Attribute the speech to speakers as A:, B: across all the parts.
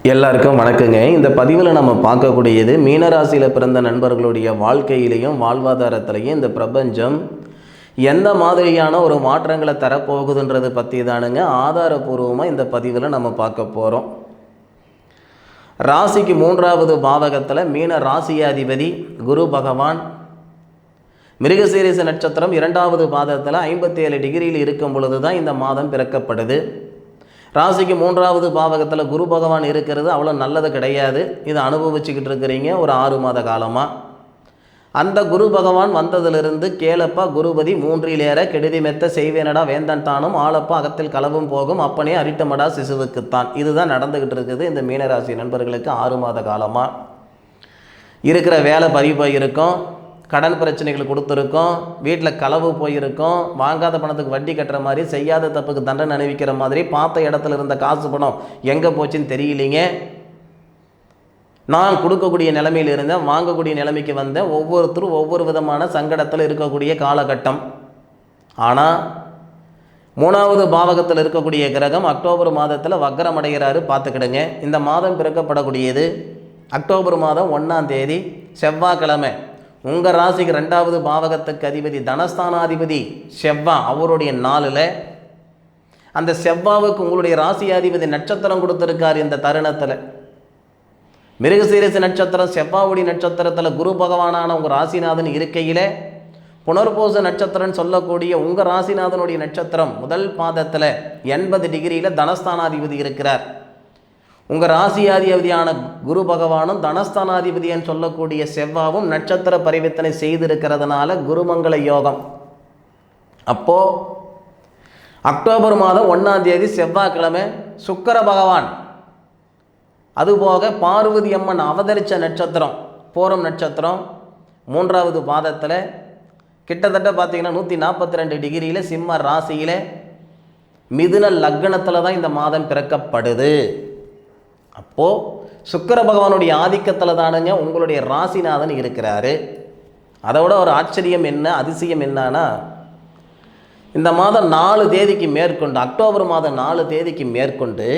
A: எல்லாருக்கும் வணக்கங்க. இந்த பதிவில் நம்ம பார்க்கக்கூடியது மீனராசியில் பிறந்த நண்பர்களுடைய வாழ்க்கையிலையும் வாழ்வாதாரத்திலையும் இந்த பிரபஞ்சம் எந்த மாதிரியான ஒரு மாற்றங்களை தரப்போகுதுன்றது பற்றி தானுங்க ஆதாரபூர்வமாக இந்த பதிவில் நம்ம பார்க்க போகிறோம். ராசிக்கு 3வது பாவகத்தில் மீன ராசியாதிபதி குரு பகவான் மிருகசீரிஷ நட்சத்திரம் 2வது பாதத்தில் 57 டிகிரியில் இருக்கும் பொழுது தான் இந்த மாதம் பிறக்கப்படுது. ராசிக்கு 3வது பாவகத்தில் குரு பகவான் இருக்கிறது அவ்வளோ நல்லது கிடையாது. இதை அனுபவிச்சுக்கிட்டு இருக்கிறீங்க ஒரு 6 மாத காலமாக. அந்த குரு பகவான் வந்ததிலிருந்து கேளப்பா குருபதி 3ல் ஏற கெடுதி மெத்த செய்வேனடா வேந்தன் தானும் ஆளப்பா அகத்தில் களவும் போகும் அப்பனே அரிட்டமடா சிசுவுக்குத்தான். இதுதான் நடந்துக்கிட்டு இருக்குது இந்த மீனராசி நண்பர்களுக்கு 6 மாத காலமாக. இருக்கிற வேலை பறிபோய் இருக்கும், கடன் பிரச்சனைகள் கொடுத்துருக்கோம், வீட்டில் களவு போயிருக்கோம், வாங்காத பணத்துக்கு வட்டி கட்டுற மாதிரி, செய்யாத தப்புக்கு தண்டனை அணிவிக்கிற மாதிரி, பார்த்த இடத்துல இருந்த காசு பணம் எங்கே போச்சுன்னு தெரியலிங்க. நான் கொடுக்கக்கூடிய நிலைமையில் இருந்தேன், வாங்கக்கூடிய நிலைமைக்கு வந்தேன். ஒவ்வொருத்தரும் ஒவ்வொரு விதமான சங்கடத்தில் இருக்கக்கூடிய காலகட்டம். ஆனால் 3வது பாவகத்தில் இருக்கக்கூடிய கிரகம் அக்டோபர் மாதத்தில் வக்ரம் அடைகிறாரு. பார்த்துக்கிடுங்க. இந்த மாதம் பிறக்கப்படக்கூடியது அக்டோபர் மாதம் 1ஆம் தேதி செவ்வாய்க்கிழமை. உங்கள் ராசிக்கு 2வது பாவகத்துக்கு அதிபதி தனஸ்தானாதிபதி செவ்வா, அவருடைய நாளில் அந்த செவ்வாவுக்கு உங்களுடைய ராசியாதிபதி நட்சத்திரம் கொடுத்துருக்கார். இந்த தருணத்தில் மிருகசீரிஷ நட்சத்திரம் செவ்வாவுடைய நட்சத்திரத்தில் குரு பகவானான உங்கள் ராசிநாதன் இருக்கையில் புனர்பூச நட்சத்திரம் சொல்லக்கூடிய உங்கள் ராசிநாதனுடைய நட்சத்திரம் முதல் பாதத்தில் 80 டிகிரியில் தனஸ்தானாதிபதி இருக்கிறார். உங்கள் ராசியாதிபதியான குரு பகவானும் தனஸ்தானாதிபதின்னு சொல்லக்கூடிய செவ்வாவும் நட்சத்திர பரிவர்த்தனை செய்திருக்கிறதுனால குருமங்கள யோகம். அப்போது அக்டோபர் மாதம் 1ஆம் தேதி செவ்வாய்க்கிழமை சுக்கிர பகவான், அதுபோக பார்வதி அம்மன் அவதரித்த நட்சத்திரம் பூரம் நட்சத்திரம் 3வது பாதத்தில் கிட்டத்தட்ட பார்த்திங்கன்னா 142 டிகிரியில் சிம்ம ராசியில் மிதுன லக்னத்தில் தான் இந்த மாதம் பிறக்கப்படுது. அப்போது சுக்கிர பகவானுடைய ஆதிக்கத்தில் தானுங்க உங்களுடைய ராசிநாதன் இருக்கிறாரு. அதோட ஒரு ஆச்சரியம் என்ன, அதிசயம் என்னன்னா, இந்த மாதம் 4 தேதிக்கு மேற்கொண்டு அக்டோபர் மாதம் 4 தேதிக்கு மேற்கொண்டு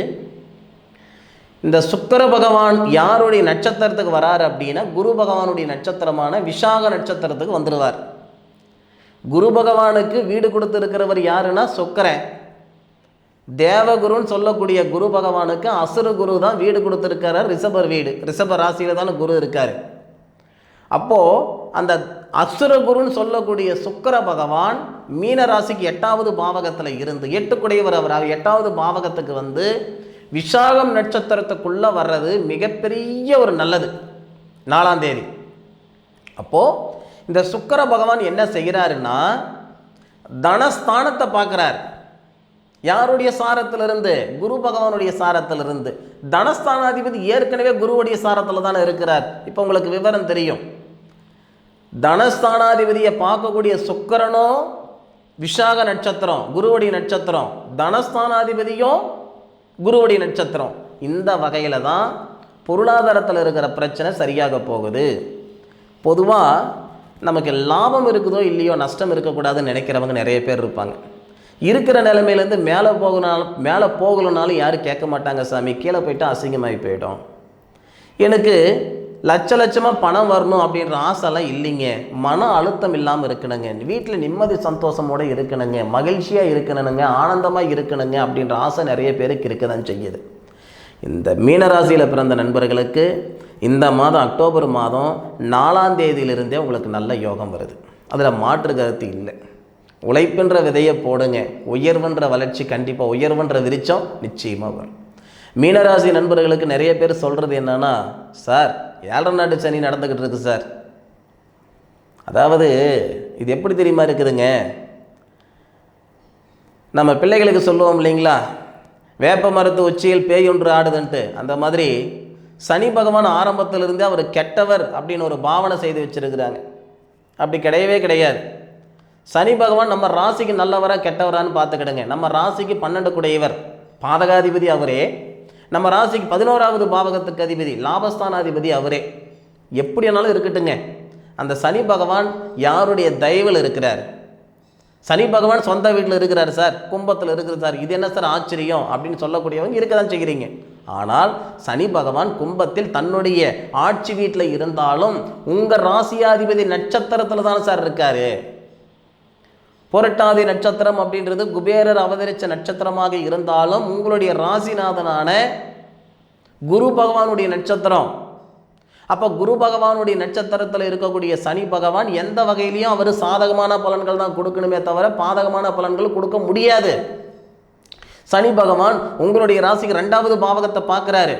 A: இந்த சுக்கிர பகவான் யாருடைய நட்சத்திரத்துக்கு வராரு அப்படின்னா குரு பகவானுடைய நட்சத்திரமான விசாக நட்சத்திரத்துக்கு வந்துடுவார். குரு பகவானுக்கு வீடு கொடுத்துருக்கிறவர் யாருன்னா சுக்கிரன். தேவகுருன்னு சொல்லக்கூடிய குரு பகவானுக்கு அசுர குரு தான் வீடு கொடுத்துருக்கார். ரிஷபர் வீடு, ரிஷப ராசியில் தானே குரு இருக்கார். அப்போது அந்த அசுர குருன்னு சொல்லக்கூடிய சுக்கிர பகவான் மீன ராசிக்கு 8வது பாவகத்தில் இருந்து 8 குடையவர் அவர் 8வது பாவகத்துக்கு வந்து விசாகம் நட்சத்திரத்துக்குள்ளே வர்றது மிகப்பெரிய ஒரு நல்லது. 4ஆம் தேதி. அப்போது இந்த சுக்கிர பகவான் என்ன செய்கிறாருன்னா தனஸ்தானத்தை பார்க்குறார். யாருடைய சாரத்திலிருந்து? குரு பகவானுடைய சாரத்திலிருந்து. தனஸ்தானாதிபதி ஏற்கனவே குருவுடைய சாரத்தில் தானே இருக்கிறார். இப்போ உங்களுக்கு விவரம் தெரியும். தனஸ்தானாதிபதியை பார்க்கக்கூடிய சுக்கிரனோ விசாக நட்சத்திரம் குருவுடைய நட்சத்திரம், தனஸ்தானாதிபதியும் குருவுடைய நட்சத்திரம். இந்த வகையில் தான் பொருளாதாரத்தில் இருக்கிற பிரச்சனை சரியாக போகுது. பொதுவாக நமக்கு லாபம் இருக்குதோ இல்லையோ நஷ்டம் இருக்கக்கூடாதுன்னு நினைக்கிறவங்க நிறைய பேர் இருப்பாங்க. இருக்கிற நிலைமையிலேருந்து மேலே போகலனாலும் யாரும் கேட்க மாட்டாங்க, சாமி கீழே போயிட்டா அசிங்கமாகி போயிடும், எனக்கு லட்சமாக பணம் வரணும் அப்படின்ற ஆசைலாம் இல்லைங்க, மன அழுத்தம் இல்லாமல் இருக்கணுங்க, வீட்டில் நிம்மதி சந்தோஷமோடு இருக்கணுங்க, மகிழ்ச்சியாக இருக்கணுங்க, ஆனந்தமாக இருக்கணுங்க அப்படின்ற ஆசை நிறைய பேருக்கு இருக்க தான் செய்யுது. இந்த மீனராசியில் பிறந்த நண்பர்களுக்கு இந்த மாதம் அக்டோபர் மாதம் 4ஆம் தேதியிலிருந்தே உங்களுக்கு நல்ல யோகம் வருது. அதில் மாற்று கருத்து இல்லை. உழைப்புன்ற விதையை போடுங்க, உயர்வுன்ற வளர்ச்சி கண்டிப்பாக, உயர்வுன்ற விருச்சம் நிச்சயமாக வரும். மீனராசி நண்பர்களுக்கு நிறைய பேர் சொல்கிறது என்னன்னா, சார் 7ஆம் நாட்டு சனி நடந்துக்கிட்டு இருக்கு சார். அதாவது இது எப்படி தெரியுமா இருக்குதுங்க, நம்ம பிள்ளைகளுக்கு சொல்லுவோம் இல்லைங்களா, வேப்ப மரத்து உச்சியில் பேய் ஒன்று ஆடுதுன்ட்டு. அந்த மாதிரி சனி பகவான் ஆரம்பத்திலிருந்தே அவர் கெட்டவர் அப்படின்னு ஒரு பாவனை செய்து வச்சுருக்கிறாங்க. அப்படி கிடையவே கிடையாது. சனி பகவான் நம்ம ராசிக்கு நல்லவராக கெட்டவரான்னு பார்த்துக்கிடுங்க. நம்ம ராசிக்கு 12 குடையவர், பாதகாதிபதி அவரே. நம்ம ராசிக்கு 11வது பாவகத்துக்கு அதிபதி, லாபஸ்தானாதிபதி அவரே. எப்படியானாலும் இருக்கட்டுங்க, அந்த சனி பகவான் யாருடைய தயவில் இருக்கிறார்? சனி பகவான் சொந்த வீட்டில் இருக்கிறார் சார், கும்பத்தில் இருக்கிறார் சார், இது என்ன சார் ஆச்சரியம் அப்படின்னு சொல்லக்கூடியவங்க இருக்க தான் செய்கிறீங்க. ஆனால் சனி பகவான் கும்பத்தில் தன்னுடைய ஆட்சி வீட்டில் இருந்தாலும் உங்கள் ராசியாதிபதி நட்சத்திரத்தில் தான் சார் இருக்காரு. புரட்டாதி நட்சத்திரம் அப்படின்றது குபேரர் அவதரித்த நட்சத்திரமாக இருந்தாலும் உங்களுடைய ராசிநாதனான குரு பகவானுடைய நட்சத்திரம். அப்போ குரு பகவானுடைய நட்சத்திரத்தில் இருக்கக்கூடிய சனி பகவான் எந்த வகையிலையும் அவர் சாதகமான பலன்கள் தான் கொடுக்கணுமே தவிர பாதகமான பலன்கள் கொடுக்க முடியாது. சனி பகவான் உங்களுடைய ராசிக்கு 2வது பாவகத்தை பார்க்குறாரு.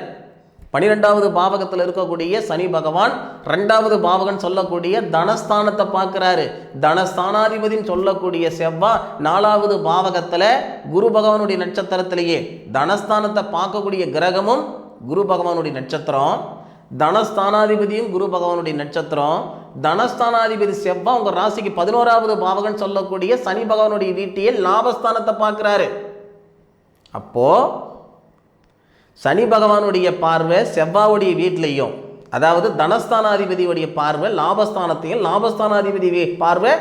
A: 12வது பாவகத்தில் இருக்கக்கூடிய சனி பகவான் 2வது பாவகன் சொல்லக்கூடிய தனஸ்தானத்தை பார்க்குறாரு. தனஸ்தானாதிபதினு சொல்லக்கூடிய செவ்வாய் 4வது பாவகத்தில் குரு பகவானுடைய நட்சத்திரத்திலேயே தனஸ்தானத்தை பார்க்கக்கூடிய கிரகமும் குரு பகவானுடைய நட்சத்திரம். தனஸ்தானாதிபதியும் குரு பகவானுடைய நட்சத்திரம். தனஸ்தானாதிபதி செவ்வாய் உங்கள் ராசிக்கு 11வது பாவகன் சொல்லக்கூடிய சனி பகவானுடைய வீட்டையே லாபஸ்தானத்தை பார்க்குறாரு. அப்போ சனி பகவானுடைய பார்வை செவ்வாவுடைய வீட்டிலையும், அதாவது தனஸ்தானாதிபதியுடைய பார்வை லாபஸ்தானத்தையும், லாபஸ்தானாதிபதி பார்வை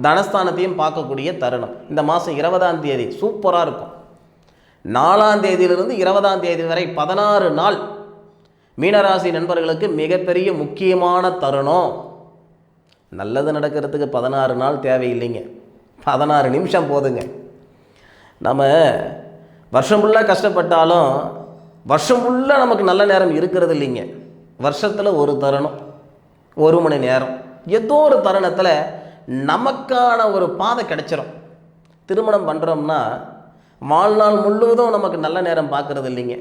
A: தனஸ்தானத்தையும் பார்க்கக்கூடிய தருணம். இந்த மாதம் 20ஆம் தேதி சூப்பராக இருக்கும். 4ஆம் தேதியிலிருந்து 20ஆம் தேதி வரை 16 நாள் மீனராசி நண்பர்களுக்கு மிகப்பெரிய முக்கியமான தருணம். நல்லது நடக்கிறதுக்கு 16 நாள் தேவையில்லைங்க, 16 நிமிஷம் போதுங்க. நம்ம வருஷம் ஃபுல்லாக கஷ்டப்பட்டாலும் வருஷம் ஃபுல்லாக நமக்கு நல்ல நேரம் இருக்கிறது இல்லைங்க. வருஷத்தில் ஒரு தருணம், 1 மணி நேரம், ஏதோ ஒரு தருணத்தில் நமக்கான ஒரு பாதை கிடைச்சிரும். திருமணம் பண்ணுறோம்னா வாழ்நாள் முழுவதும் நமக்கு நல்ல நேரம் பார்க்குறது இல்லைங்க.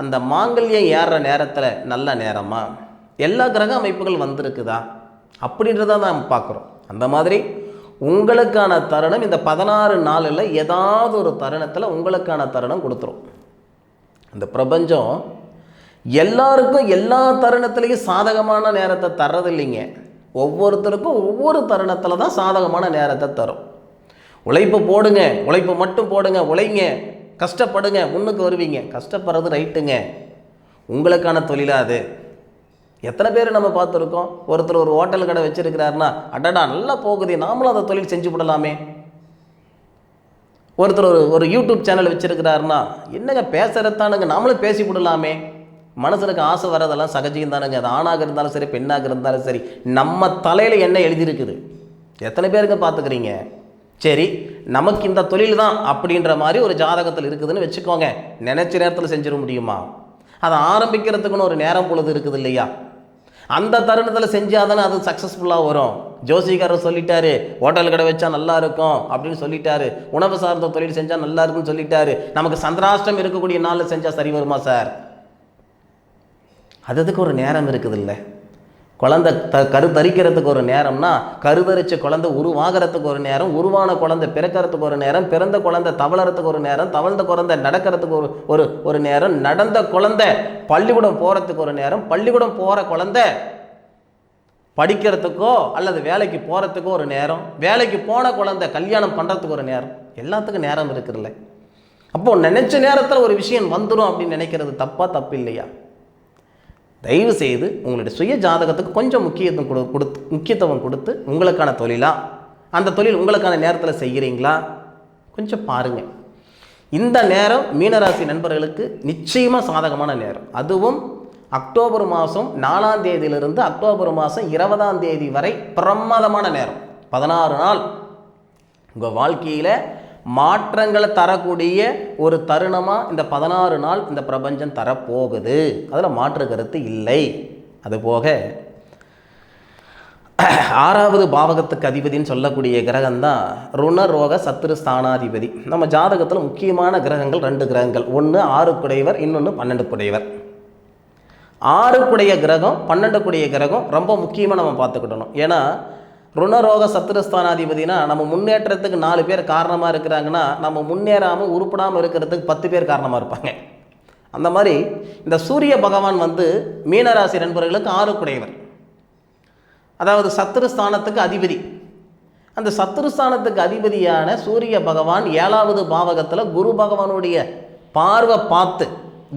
A: அந்த மாங்கல்யம் ஏறுற நேரத்தில் நல்ல நேரமா, எல்லா கிரக அமைப்புகள் வந்திருக்குதா அப்படின்றத தான் பார்க்குறோம். அந்த மாதிரி உங்களுக்கான தருணம் இந்த 16 நாளில் ஏதாவது ஒரு தருணத்தில் உங்களுக்கான தருணம் கொடுத்துரும். இந்த பிரபஞ்சம் எல்லாருக்கும் எல்லா தருணத்துலேயும் சாதகமான நேரத்தை தர்றது இல்லைங்க. ஒவ்வொருத்தருக்கும் ஒவ்வொரு தருணத்தில் தான் சாதகமான நேரத்தை தரும். உழைப்பு போடுங்க, உழைப்பு மட்டும் போடுங்க, உழைங்க, கஷ்டப்படுங்க, முன்னுக்கு வருவீங்க. கஷ்டப்படுறது ரைட்டுங்க, உங்களுக்கான தொழிலாக அது. எத்தனை பேர் நம்ம பார்த்துருக்கோம், ஒருத்தர் ஒரு ஹோட்டல் கடை வச்சுருக்கிறாருன்னா அடடா நல்லா போகுது, நாமளும் அதை தொழில் செஞ்சு விடலாமே. ஒருத்தர் ஒரு யூடியூப் சேனல் வச்சுருக்கிறாருன்னா என்னங்க பேசுகிறதானுங்க, நாமளும் பேசி விடலாமே. மனசுக்கு ஆசை வரதெல்லாம் சகஜம் தானுங்க. அது ஆணாக இருந்தாலும் சரி, பெண்ணாக இருந்தாலும் சரி, நம்ம தலையில் என்ன எழுதியிருக்குது எத்தனை பேருங்க பார்த்துக்கிறீங்க. சரி, நமக்கு இந்த தொழில் தான் அப்படின்ற மாதிரி ஒரு ஜாதகத்தில் இருக்குதுன்னு வச்சுக்கோங்க. நினச்ச நேரத்தில் செஞ்சிட முடியுமா? அதை ஆரம்பிக்கிறதுக்குன்னு ஒரு நேரம் பொழுது இருக்குது இல்லையா? அந்த தருணத்தில் செஞ்சால் தானே அது சக்ஸஸ்ஃபுல்லாக வரும். ஜோசிகாரர் சொல்லிட்டாரு ஹோட்டல் கடை வச்சா நல்லா இருக்கும் அப்படின்னு சொல்லிட்டாரு, உணவு சார்ந்த தொழில் செஞ்சால் நல்லா இருக்குன்னு சொல்லிட்டாரு. நமக்கு சந்திராஷ்டம் இருக்கக்கூடிய நாளில் செஞ்சால் சரி வருமா சார்? அதுக்கு ஒரு நேரம் இருக்குது இல்லை? குழந்தை கருத்தரிக்கிறதுக்கு ஒரு நேரம்னா, கருதரிச்ச குழந்தை உருவாகிறதுக்கு ஒரு நேரம், உருவான குழந்தை பிறக்கிறதுக்கு ஒரு நேரம், பிறந்த குழந்தை தவளறதுக்கு ஒரு நேரம், தவழ்ந்த குழந்தை நடக்கிறதுக்கு ஒரு நேரம், நடந்த குழந்தை பள்ளிக்கூடம் போகிறதுக்கு ஒரு நேரம், பள்ளிக்கூடம் போகிற குழந்தை படிக்கிறதுக்கோ அல்லது வேலைக்கு போகிறதுக்கோ ஒரு நேரம், வேலைக்கு போன குழந்தை கல்யாணம் பண்ணுறதுக்கு ஒரு நேரம். எல்லாத்துக்கும் நேரம் இருக்குதுல்ல? அப்போது நினச்ச நேரத்தில் ஒரு விஷயம் வந்துடும் அப்படின்னு நினைக்கிறது தப்பு இல்லையா? தயவு செய்து உங்களுடைய சுய ஜாதகத்துக்கு கொஞ்சம் முக்கியத்துவம் கொடுத்து உங்களுக்கான தொழிலா, அந்த தொழில் உங்களுக்கான நேரத்தில் செய்கிறீங்களா கொஞ்சம் பாருங்கள். இந்த நேரம் மீனராசி நண்பர்களுக்கு நிச்சயமாக சாதகமான நேரம். அதுவும் அக்டோபர் மாதம் 4ஆம் தேதியிலிருந்து அக்டோபர் மாதம் 20ஆம் தேதி வரை பிரமாதமான நேரம். 16 நாள் உங்கள் வாழ்க்கையில் மாற்றங்களை தரக்கூடிய ஒரு தருணமாக இந்த 16 நாள் இந்த பிரபஞ்சம் தரப்போகுது. அதில் மாற்று கருத்து இல்லை. அதுபோக 6வது பாவகத்துக்கு அதிபதினு சொல்லக்கூடிய கிரகம்தான் ருணரோக சத்துரு ஸ்தானாதிபதி. நம்ம ஜாதகத்தில் முக்கியமான கிரகங்கள் 2 கிரகங்கள், ஒன்று 6 இன்னொன்று 12 6 கிரகம் 12 கிரகம் ரொம்ப முக்கியமாக நம்ம பார்த்துக்கிட்டணும். ஏன்னா ருணரோக சத்துருஸ்தானாதிபதினா நம்ம முன்னேற்றத்துக்கு 4 பேர் காரணமாக இருக்கிறாங்கன்னா, நம்ம முன்னேறாமல் உருப்படாமல் இருக்கிறதுக்கு 10 பேர் காரணமாக இருப்பாங்க. அந்த மாதிரி இந்த சூரிய பகவான் மீனராசி நண்பர்களுக்கு 6 அதாவது சத்துருஸ்தானத்துக்கு அதிபதி. அந்த சத்துருஸ்தானத்துக்கு அதிபதியான சூரிய பகவான் 7வது பாவகத்தில் குரு பகவானுடைய பார்வை பார்த்து,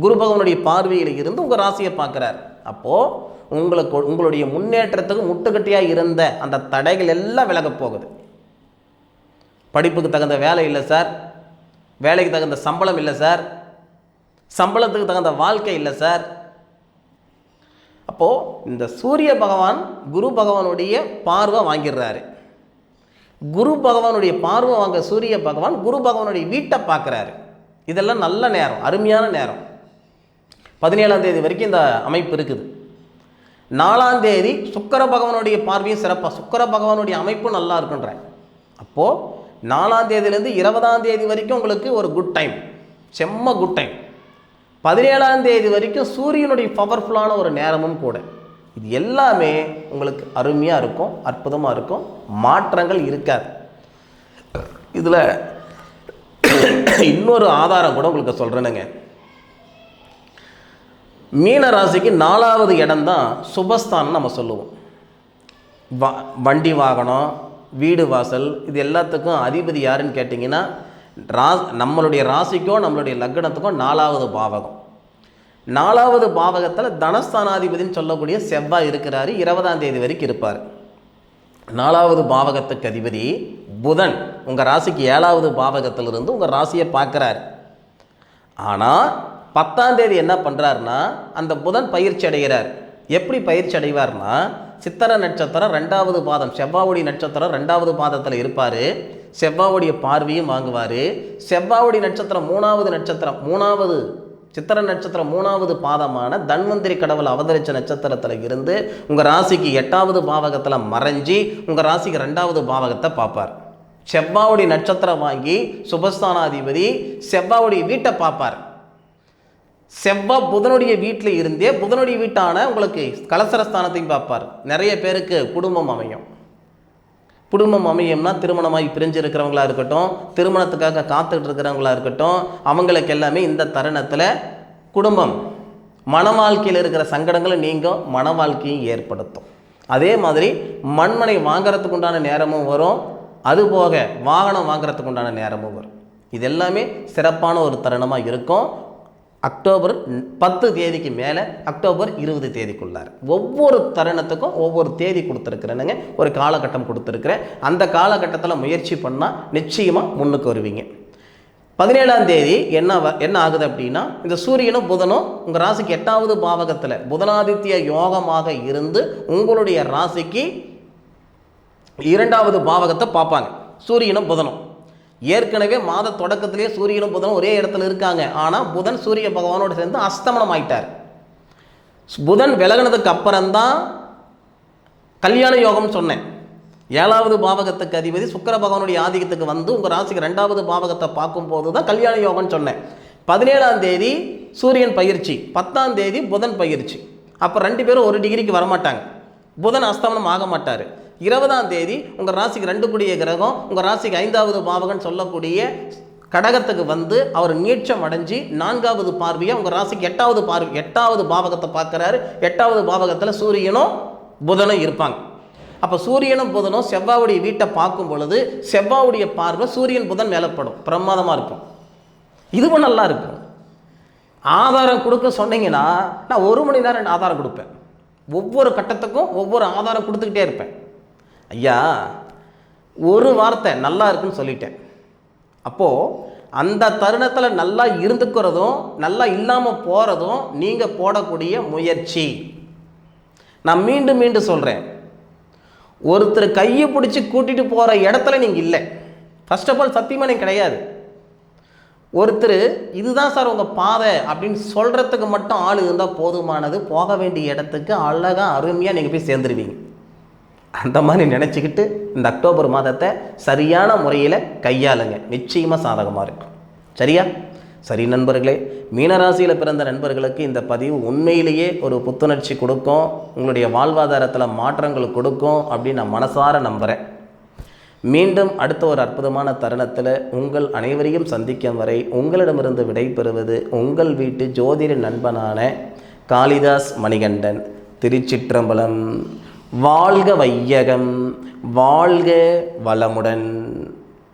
A: குரு பகவானுடைய பார்வையில் இருந்து உங்கள் ராசியை பார்க்குறார். அப்போது உங்களுடைய முன்னேற்றத்துக்கு முட்டுக்கட்டியாக இருந்த அந்த தடைகள் எல்லாம் விலகப் போகுது. படிப்புக்கு தகுந்த வேலை இல்லை சார், வேலைக்கு தகுந்த சம்பளம் இல்லை சார், சம்பளத்துக்கு தகுந்த வாழ்க்கை இல்லை சார். அப்போது இந்த சூரிய பகவான் குரு பகவானுடைய பார்வை வாங்கிடுறாரு. குரு பகவானுடைய பார்வை வாங்க சூரிய பகவான் குரு பகவானுடைய வீட்டை பார்க்குறாரு. இதெல்லாம் நல்ல நேரம், அருமையான நேரம். 17ஆம் தேதி வரைக்கும் இந்த அமைப்பு இருக்குது. 4ஆம் தேதி சுக்கிர பகவானுடைய பார்வையும் சிறப்பாக, சுக்கிர பகவானுடைய அமைப்பும் நல்லா இருக்குன்றேன். அப்போது 4ஆம் தேதியிலேருந்து 20ஆம் தேதி வரைக்கும் உங்களுக்கு ஒரு குட் டைம், செம்ம குட் டைம். 17ஆம் தேதி வரைக்கும் சூரியனுடைய பவர்ஃபுல்லான ஒரு நேரமும் கூட. இது எல்லாமே உங்களுக்கு அருமையாக இருக்கும், அற்புதமாக இருக்கும், மாற்றங்கள் இருக்காது. இதில் இன்னொரு ஆதாரம் கூட உங்களுக்கு சொல்கிறேனுங்க. மீன ராசிக்கு 4வது இடம் தான் சுபஸ்தானம் நம்ம சொல்லுவோம். வண்டி வாகனம், வீடு வாசல், இது எல்லாத்துக்கும் அதிபதி யாருன்னு கேட்டிங்கன்னா நம்மளுடைய ராசிக்கோ நம்மளுடைய லக்னத்துக்கோ 4வது பாவகம். 4வது பாவகத்தில் தனஸ்தானாதிபதினு சொல்லக்கூடிய செவ்வாய் இருக்கிறாரு. 20ஆம் தேதி வரைக்கும் இருப்பார். 4வது பாவகத்துக்கு அதிபதி புதன் உங்கள் ராசிக்கு 7வது பாவகத்திலிருந்து உங்கள் ராசியை பார்க்குறாரு. ஆனால் 10ஆம் தேதி என்ன பண்ணுறாருன்னா அந்த புதன் பயிற்சி அடைகிறார். எப்படி பயிற்சி அடைவார்னா சித்திரை நட்சத்திரம் 2வது பாதம், செவ்வாவுடைய நட்சத்திரம் 2வது பாதத்தில் இருப்பார். செவ்வாவுடைய பார்வையும் வாங்குவார். செவ்வாவுடைய நட்சத்திரம் 3வது நட்சத்திரம், 3வது சித்திரை நட்சத்திரம் 3வது பாதமான தன்வந்திரி கடவுள் அவதரித்த நட்சத்திரத்தில் இருந்து உங்கள் ராசிக்கு 8வது பாவகத்தில் மறைஞ்சி உங்கள் ராசிக்கு 2வது பாவகத்தை பார்ப்பார். செவ்வாவுடைய நட்சத்திரம் வாங்கி சுபஸ்தானாதிபதி செவ்வாவுடைய வீட்டை பார்ப்பார். செவ்வாய் புதனுடைய வீட்டில் இருந்தே புதனுடைய வீட்டான உங்களுக்கு கலசரஸ்தானத்தையும் பார்ப்பார். நிறைய பேருக்கு குடும்பம் அமையும். குடும்பம் அமையும்னா திருமணமாகி பிரிஞ்சு இருக்கிறவங்களா இருக்கட்டும், திருமணத்துக்காக காத்துக்கிட்டு இருக்கிறவங்களா இருக்கட்டும், அவங்களுக்கு எல்லாமே இந்த தருணத்தில் குடும்பம் மன வாழ்க்கையில் இருக்கிற சங்கடங்களை நீங்கும், மன வாழ்க்கையும் ஏற்படுத்தும். அதே மாதிரி மண்மனை வாங்கிறதுக்கு உண்டான நேரமும் வரும், அதுபோக வாகனம் வாங்கிறதுக்கு உண்டான நேரமும் வரும். இது எல்லாமே சிறப்பான ஒரு தருணமாக இருக்கும். அக்டோபர் 10 தேதிக்கு மேலே அக்டோபர் 20 தேதிக்குள்ளார் ஒவ்வொரு தருணத்துக்கும் ஒவ்வொரு தேதி கொடுத்துருக்குறேனுங்க, ஒரு காலகட்டம் கொடுத்துருக்குறேன். அந்த காலகட்டத்தில் முயற்சி பண்ணால் நிச்சயமாக முன்னுக்கு வருவீங்க. 17ஆம் தேதி என்ன ஆகுது அப்படின்னா இந்த சூரியனும் புதனும் உங்கள் ராசிக்கு 8வது பாவகத்தில் புதனாதித்ய யோகமாக இருந்து உங்களுடைய ராசிக்கு 2வது பாவகத்தை பார்ப்பாங்க. சூரியனும் புதனும் ஏற்கனவே மாத தொடக்கத்திலே சூரியனும் புதனும் ஒரே இடத்துல இருக்காங்க. ஆனால் புதன் சூரிய பகவானோடு சேர்ந்து அஸ்தமனம் ஆயிட்டார். புதன் விலகினதுக்கு அப்புறம்தான் கல்யாண யோகம் சொன்னேன். 7வது பாவகத்துக்கு அதிபதி சுக்கிர பகவானுடைய ஆதிக்கத்துக்கு வந்து உங்கள் ராசிக்கு 2வது பாவகத்தை பார்க்கும்போது தான் கல்யாண யோகம்னு சொன்னேன். 17ஆம் தேதி சூரியன் பயிற்சி, 10ஆம் தேதி புதன் பயிற்சி. அப்போ 2 பேரும் ஒரு டிகிரிக்கு வரமாட்டாங்க. புதன் அஸ்தமனம் ஆக மாட்டார். 20ஆம் தேதி உங்கள் ராசிக்கு 2 கூடிய கிரகம் உங்கள் ராசிக்கு 5வது பாவகம்னு சொல்லக்கூடிய கடகத்துக்கு வந்து அவர் நீட்சம் அடைஞ்சு 4வது பார்வையாக உங்கள் ராசிக்கு 8வது பாவகத்தை பார்க்குறாரு. 8வது பாவகத்தில் சூரியனும் புதனும் இருப்பாங்க. அப்போ சூரியனும் புதனும் செவ்வாவுடைய வீட்டை பார்க்கும் பொழுது செவ்வாவுடைய பார்வை சூரியன் புதன் மேலப்படும், பிரமாதமாக இருக்கும். இதுவும் நல்லா இருக்கும். ஆதாரம் கொடுக்க சொன்னீங்கன்னா நான் 1 மணி நேரம் ஆதாரம் கொடுப்பேன். ஒவ்வொரு கட்டத்துக்கும் ஒவ்வொரு ஆதாரம் கொடுத்துக்கிட்டே இருப்பேன். ஐயா ஒரு வார்த்தை நல்லா இருக்குன்னு சொல்லிட்டேன். அப்போது அந்த தருணத்தில் நல்லா இருந்துக்கிறதும் நல்லா இல்லாமல் போகிறதும் நீங்கள் போடக்கூடிய முயற்சி. நான் மீண்டும் மீண்டும் சொல்கிறேன், ஒருத்தர் கையை பிடிச்சி கூட்டிகிட்டு போகிற இடத்துல நீங்கள் இல்லை. ஃபர்ஸ்ட் ஆஃப் ஆல் சத்தியமாக நீங்கள் கிடையாது. ஒருத்தர் இதுதான் சார் உங்கள் பாதை அப்படின்னு சொல்கிறதுக்கு மட்டும் ஆள் இருந்தால் போதுமானது. போக வேண்டிய இடத்துக்கு அழகாக அருமையாக நீங்கள் போய் சேர்ந்துருவீங்க. அந்த மாதிரி நினச்சிக்கிட்டு இந்த அக்டோபர் மாதத்தை சரியான முறையில் கையாளுங்க, நிச்சயமாக சாதகமாக இருக்கும். சரியா? சரி நண்பர்களே, மீனராசியில் பிறந்த நண்பர்களுக்கு இந்த பதிவு உண்மையிலேயே ஒரு புத்துணர்ச்சி கொடுக்கும், உங்களுடைய வாழ்வாதாரத்தில் மாற்றங்கள் கொடுக்கும் அப்படின்னு நான் மனசார நம்புகிறேன். மீண்டும் அடுத்த ஒரு அற்புதமான தருணத்தில் உங்கள் அனைவரையும் சந்திக்கும் வரை உங்களிடமிருந்து விடை பெறுவது உங்கள் வீட்டு ஜோதிட நண்பனான காளிதாஸ் மணிகண்டன். திருச்சிற்றம்பலம். வாழ்க வையகம், வாழ்க வளமுடன்.